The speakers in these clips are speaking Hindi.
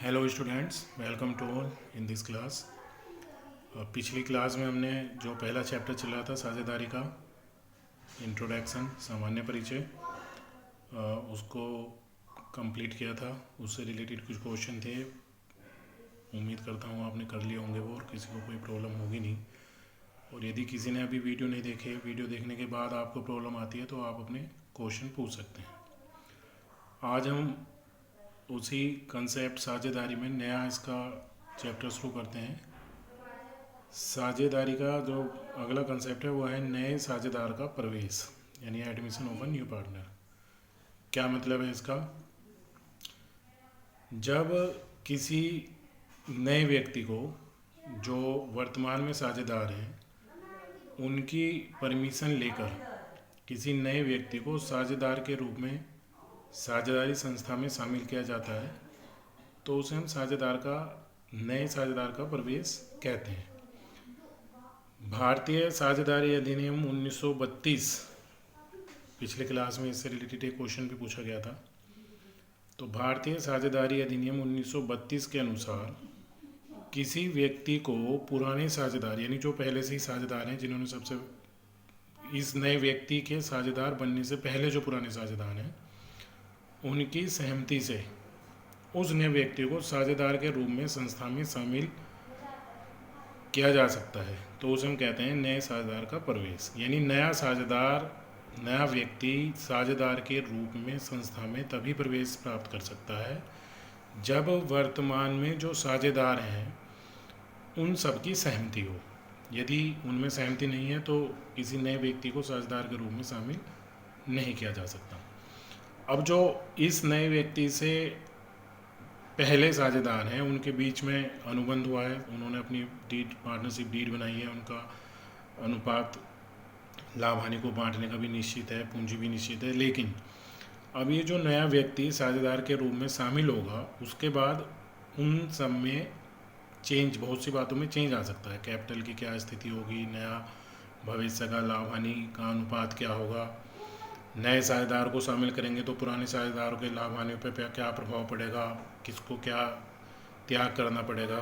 Hello students, welcome to all in this class. पिछली क्लास में हमने जो पहला चैप्टर चला था साझेदारी का इंट्रोडक्शन सामान्य परिचय, उसको कंप्लीट किया था। उससे रिलेटेड कुछ क्वेश्चन थे। उम्मीद करता हूँ आपने कर लिए होंगे वो और किसी को कोई प्रॉब्लम होगी नहीं। और यदि किसी ने अभी वीडियो नहीं देखे, वीडियो देखने के बाद आपको प्रॉब्लम आती है तो आप अपने क्वेश्चन पूछ सकते हैं। आज हम उसी कंसेप्ट साझेदारी में नया इसका चैप्टर शुरू करते हैं। साझेदारी का जो अगला कंसेप्ट है वो है नए साझेदार का प्रवेश, यानी admission of a new partner. क्या मतलब है इसका? जब किसी नए व्यक्ति को, जो वर्तमान में साझेदार हैं, उनकी परमिशन लेकर किसी नए व्यक्ति को साझेदार के रूप में साझेदारी संस्था में शामिल किया जाता है, तो उसे हम नए साझेदार का प्रवेश कहते हैं। भारतीय साझेदारी अधिनियम 1932, पिछले क्लास में इससे रिलेटेड एक क्वेश्चन भी पूछा गया था। तो भारतीय साझेदारी अधिनियम 1932 के अनुसार किसी व्यक्ति को पुराने साझेदार, यानी जो पहले से ही साझेदार हैं, जिन्होंने सबसे इस नए व्यक्ति के साझेदार बनने से पहले जो पुराने साझेदार हैं, उनकी सहमति से उस नए व्यक्ति को साझेदार के रूप में संस्था में शामिल किया जा सकता है। तो उसे हम कहते हैं नए साझेदार का प्रवेश। यानी नया व्यक्ति साझेदार के रूप में संस्था में तभी प्रवेश प्राप्त कर सकता है जब वर्तमान में जो साझेदार हैं उन सब की सहमति हो। यदि उनमें सहमति नहीं है तो किसी नए व्यक्ति को साझेदार के रूप में शामिल नहीं किया जा सकता। अब जो इस नए व्यक्ति से पहले साझेदार हैं, उनके बीच में अनुबंध हुआ है, उन्होंने अपनी पार्टनरशिप डीड बनाई है, उनका अनुपात लाभ हानि को बांटने का भी निश्चित है, पूंजी भी निश्चित है। लेकिन अब ये जो नया व्यक्ति साझेदार के रूप में शामिल होगा, उसके बाद उन सब में चेंज, बहुत सी बातों में चेंज आ सकता है। कैपिटल की क्या स्थिति होगी, नया भविष्य का लाभ हानि का अनुपात क्या होगा, नए साझेदार को शामिल करेंगे तो पुराने साझेदारों के लाभ हानि पर क्या प्रभाव पड़ेगा, किसको क्या त्याग करना पड़ेगा।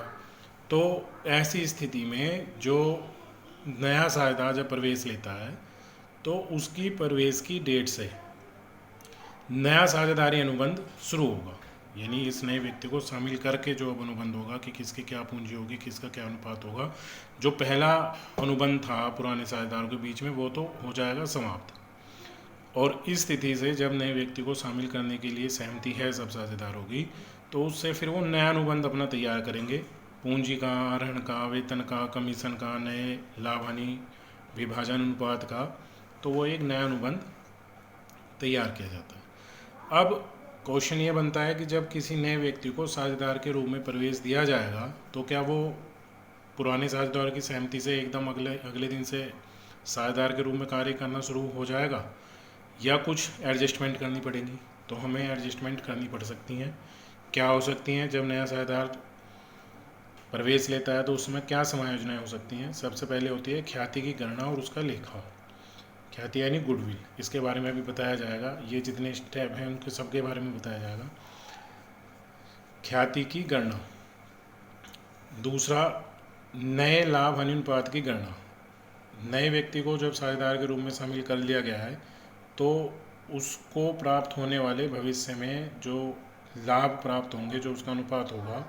तो ऐसी स्थिति में जो नया साझेदार जब प्रवेश लेता है तो उसकी प्रवेश की डेट से नया साझेदारी अनुबंध शुरू होगा। यानी इस नए व्यक्ति को शामिल करके जो अब अनुबंध होगा कि किसकी क्या पूंजी होगी, किसका क्या अनुपात होगा, जो पहला अनुबंध था पुराने साझेदारों के बीच में, वो तो हो जाएगा समाप्त। और इस स्थिति से जब नए व्यक्ति को शामिल करने के लिए सहमति है सब साझेदारों की, तो उससे फिर वो नया अनुबंध अपना तैयार करेंगे, पूंजी का, आहरण का, वेतन का, कमीशन का, नए लाभ हानि विभाजन अनुपात का। तो वो एक नया अनुबंध तैयार किया जाता है। अब क्वेश्चन ये बनता है कि जब किसी नए व्यक्ति को साझेदार के रूप में प्रवेश दिया जाएगा तो क्या वो पुराने साझेदार की सहमति से एकदम अगले दिन से साझेदार के रूप में कार्य करना शुरू हो जाएगा, या कुछ एडजस्टमेंट करनी पड़ेगी? तो हमें एडजस्टमेंट करनी पड़ सकती हैं। क्या हो सकती हैं? जब नया साझेदार प्रवेश लेता है तो उसमें क्या समायोजनाएं हो सकती हैं? सबसे पहले होती है ख्याति की गणना और उसका लेखा। ख्याति यानी गुडविल, इसके बारे में भी बताया जाएगा। ये जितने स्टेप हैं उनके सबके बारे में बताया जाएगा। ख्याति की गणना। दूसरा, नए लाभ हानि अनुपात की गणना। नए व्यक्ति को जब साझेदार के रूप में शामिल कर लिया गया है तो उसको प्राप्त होने वाले भविष्य में जो लाभ प्राप्त होंगे, जो उसका अनुपात होगा,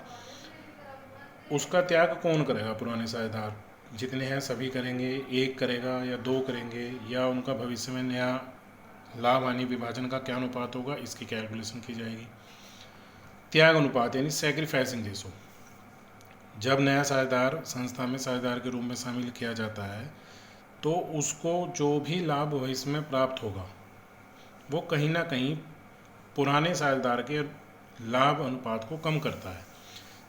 उसका त्याग कौन करेगा? पुराने साझेदार जितने हैं सभी करेंगे, एक करेगा या दो करेंगे, या उनका भविष्य में नया लाभ हानि विभाजन का क्या अनुपात होगा, इसकी कैलकुलेशन की जाएगी। त्याग अनुपात यानी सैक्रिफाइसिंग रेशो। जब नया साझेदार संस्था में साझेदार के रूप में शामिल किया जाता है तो उसको जो भी लाभ भविष्य में प्राप्त होगा वो कहीं ना कहीं पुराने साझेदार के लाभ अनुपात को कम करता है।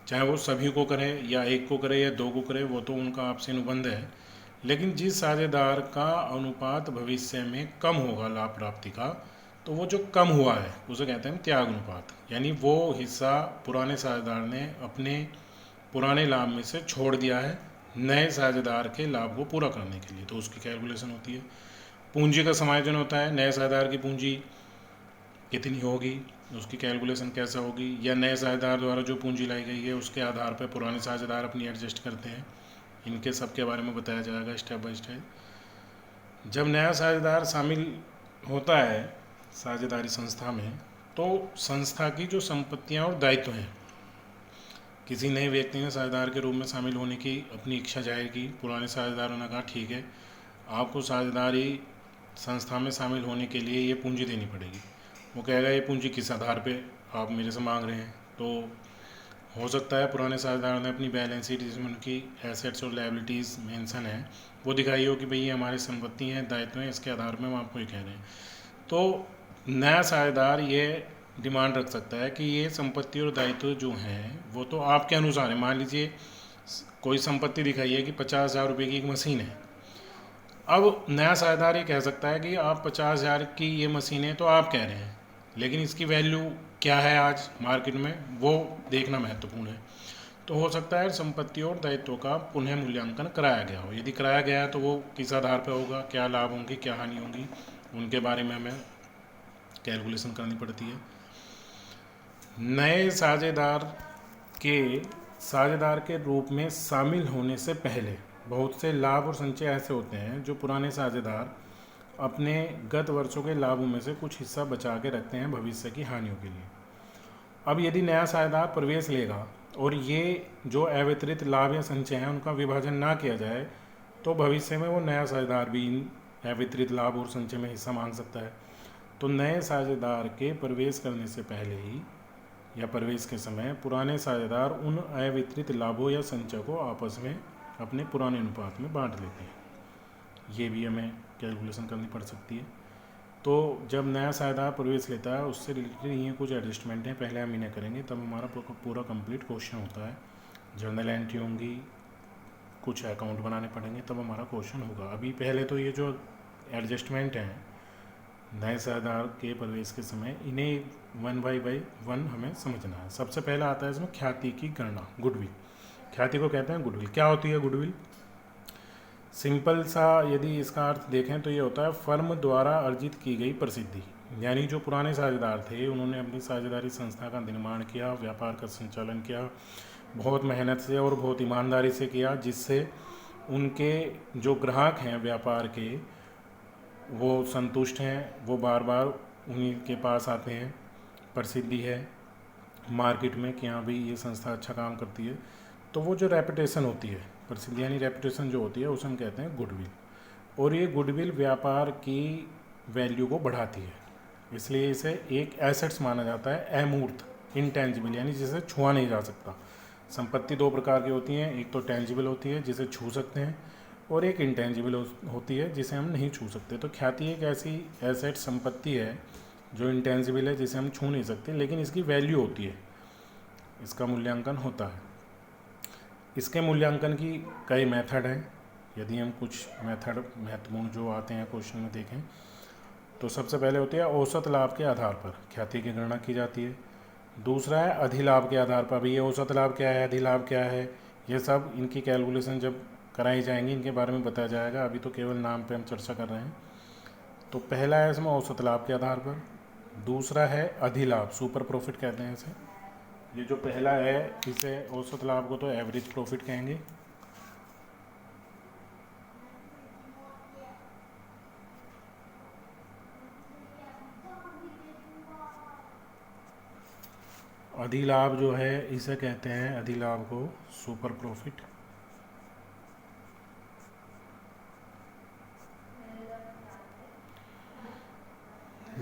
चाहे वो सभी को करे या एक को करे या दो को करे, वो तो उनका आपसी अनुबंध है। लेकिन जिस साझेदार का अनुपात भविष्य में कम होगा लाभ प्राप्ति का, तो वो जो कम हुआ है उसे कहते हैं त्याग अनुपात। यानी वो हिस्सा पुराने साझेदार ने अपने पुराने लाभ में से छोड़ दिया है नए साझेदार के लाभ को पूरा करने के लिए, तो उसकी कैलकुलेशन होती है। पूंजी का समायोजन होता है। नए साझेदार की पूंजी कितनी होगी, उसकी कैलकुलेशन कैसे होगी, या नए साझेदार द्वारा जो पूंजी लाई गई है उसके आधार पर पुराने साझेदार अपनी एडजस्ट करते हैं, इनके सब के बारे में बताया जाएगा स्टेप बाय स्टेप। जब नया साझेदार शामिल होता है साझेदारी संस्था में, तो संस्था की जो संपत्तियां और दायित्व हैं, किसी नए व्यक्ति ने साझेदार के रूप में शामिल होने की अपनी इच्छा जाहिर की, पुराने साझेदारों ने कहा ठीक है, आपको साझेदारी संस्था में शामिल होने के लिए ये पूंजी देनी पड़ेगी। वो कहेगा ये पूंजी किस आधार पे आप मेरे से मांग रहे हैं। तो हो सकता है पुराने साझेदारों ने अपनी बैलेंस शीट जिसमें उनकी एसेट्स और लायबिलिटीज़ मेंशन है वो दिखाई हो कि भाई ये हमारी संपत्ति हैं, दायित्व हैं, इसके आधार पर हम आपको ये कह रहे हैं। तो नया साझेदार ये डिमांड रख सकता है कि ये संपत्ति और दायित्व जो हैं वो तो आपके अनुसार है। मान लीजिए कोई संपत्ति दिखाई है कि 50,000 रुपये की एक मशीन है। अब नया साझेदार ये कह सकता है कि आप 50,000 की ये मशीन है तो आप कह रहे हैं, लेकिन इसकी वैल्यू क्या है आज मार्केट में, वो देखना महत्वपूर्ण है। तो हो सकता है संपत्ति और दायित्व का पुनः मूल्यांकन कराया गया हो। यदि कराया गया है तो वो किस आधार पर होगा, क्या लाभ होंगे, क्या हानि होंगी, उनके बारे में हमें कैलकुलेशन करनी पड़ती है। नए साझेदार के रूप में शामिल होने से पहले बहुत से लाभ और संचय ऐसे होते हैं जो पुराने साझेदार अपने गत वर्षों के लाभों में से कुछ हिस्सा बचा के रखते हैं भविष्य की हानियों के लिए। अब यदि नया साझेदार प्रवेश लेगा और ये जो अवितरित लाभ या संचय हैं उनका विभाजन ना किया जाए, तो भविष्य में वो नया साझेदार भी इन अवितरित लाभ और संचय में हिस्सा मांग सकता है। तो नए साझेदार के प्रवेश करने से पहले ही या प्रवेश के समय पुराने साझेदार उन अवितरित लाभों या संचय को आपस में अपने पुराने अनुपात में बांट लेते हैं। ये भी हमें कैलकुलेशन करनी पड़ सकती है। तो जब नया साझेदार प्रवेश लेता है उससे रिलेटेड ये कुछ एडजस्टमेंट हैं, पहले हम इन्हें करेंगे तब हमारा पूरा कंप्लीट क्वेश्चन होता है। जर्नल एंट्री होंगी, कुछ अकाउंट बनाने पड़ेंगे, तब हमारा क्वेश्चन होगा। अभी पहले तो ये जो एडजस्टमेंट हैं नए साझेदार के प्रवेश के समय, इन्हें वन बाई वन हमें समझना है। सबसे पहला आता है इसमें ख्याति की गणना, गुडविल। ख्याति को कहते हैं गुडविल। क्या होती है गुडविल? सिंपल सा यदि इसका अर्थ देखें तो ये होता है फर्म द्वारा अर्जित की गई प्रसिद्धि। यानी जो पुराने साझेदार थे उन्होंने अपनी साझेदारी संस्था का निर्माण किया, व्यापार का संचालन किया, बहुत मेहनत से और बहुत ईमानदारी से किया, जिससे उनके जो ग्राहक हैं व्यापार के वो संतुष्ट हैं, वो बार बार उन्हीं के पास आते हैं। प्रसिद्धि है मार्केट में कि हाँ भाई ये संस्था अच्छा काम करती है। तो वो जो रेपुटेशन होती है, प्रसिद्धि यानी रेपुटेशन जो होती है, उसे हम कहते हैं गुडविल। और ये गुडविल व्यापार की वैल्यू को बढ़ाती है, इसलिए इसे एक एसेट्स माना जाता है, अमूर्त, इनटेंजिबल, यानी जिसे छुआ नहीं जा सकता। संपत्ति दो प्रकार की होती हैं, एक तो टेंजिबल होती है जिसे छू सकते हैं, और एक इंटेंजिबल होती है जिसे हम नहीं छू सकते। तो ख्याति एक ऐसी एसेट संपत्ति है जो इंटेंजिबल है, जिसे हम छू नहीं सकते, लेकिन इसकी वैल्यू होती है, इसका मूल्यांकन होता है। इसके मूल्यांकन की कई मेथड हैं। यदि हम कुछ मेथड महत्वपूर्ण जो आते हैं क्वेश्चन में देखें तो सबसे पहले होती है औसत लाभ के आधार पर ख्याति की गणना की जाती है। दूसरा है अधिलाभ के आधार पर। भी ये औसत लाभ क्या है, अधिलाभ क्या है, ये सब इनकी कैलकुलेशन जब कराई जाएंगी इनके बारे में बताया जाएगा। अभी तो केवल नाम पे हम चर्चा कर रहे हैं। तो पहला है इसमें औसत लाभ के आधार पर। दूसरा है अधिलाभ, सुपर प्रॉफिट कहते हैं इसे। ये जो पहला है इसे औसत लाभ को तो एवरेज प्रॉफिट कहेंगे। अधिलाभ जो है इसे कहते हैं, अधिलाभ को सुपर प्रॉफिट।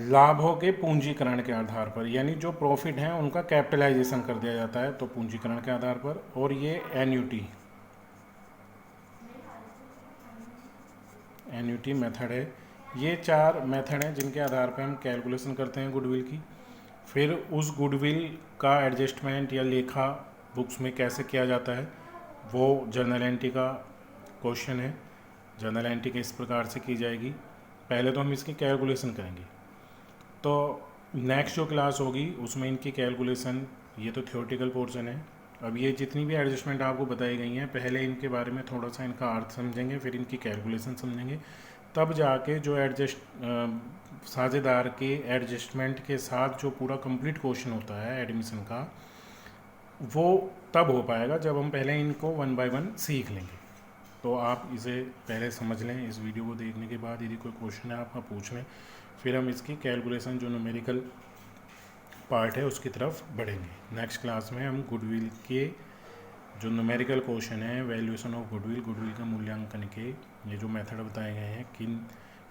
लाभों के पूंजीकरण के आधार पर, यानी जो प्रॉफिट हैं उनका कैपिटलाइजेशन कर दिया जाता है तो पूंजीकरण के आधार पर। और ये एन्युटी मेथड है। ये चार मेथड हैं जिनके आधार पर हम कैलकुलेशन करते हैं गुडविल की। फिर उस गुडविल का एडजस्टमेंट या लेखा बुक्स में कैसे किया जाता है वो जर्नल एंट्री का क्वेश्चन है। जर्नल एंट्री किस प्रकार से की जाएगी, पहले तो हम इसकी कैलकुलेशन करेंगे। तो नेक्स्ट जो क्लास होगी उसमें इनकी कैलकुलेशन, ये तो थ्योरेटिकल पोर्शन है। अब ये जितनी भी एडजस्टमेंट आपको बताई गई हैं, पहले इनके बारे में थोड़ा सा इनका अर्थ समझेंगे, फिर इनकी कैलकुलेशन समझेंगे, तब जाके जो साझेदार के एडजस्टमेंट के साथ जो पूरा कंप्लीट क्वेश्चन होता है एडमिशन का, वो तब हो पाएगा जब हम पहले इनको 1 बाय 1 सीख लेंगे। तो आप इसे पहले समझ लें, इस वीडियो को देखने के बाद यदि कोई क्वेश्चन है आपका पूछ लें, फिर हम इसकी कैलकुलेशन जो न्यूमेरिकल पार्ट है उसकी तरफ बढ़ेंगे। नेक्स्ट क्लास में हम गुडविल के जो न्यूमेरिकल क्वेश्चन है, वैल्यूएशन ऑफ गुडविल का मूल्यांकन के ये जो मेथड बताए गए हैं,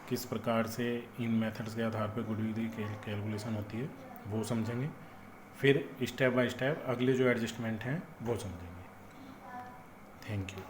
किस प्रकार से इन मेथड्स के आधार पर गुडविल की कैलकुलेशन होती है वो समझेंगे। फिर स्टेप बाय स्टेप अगले जो एडजस्टमेंट हैं वो समझेंगे। Thank you.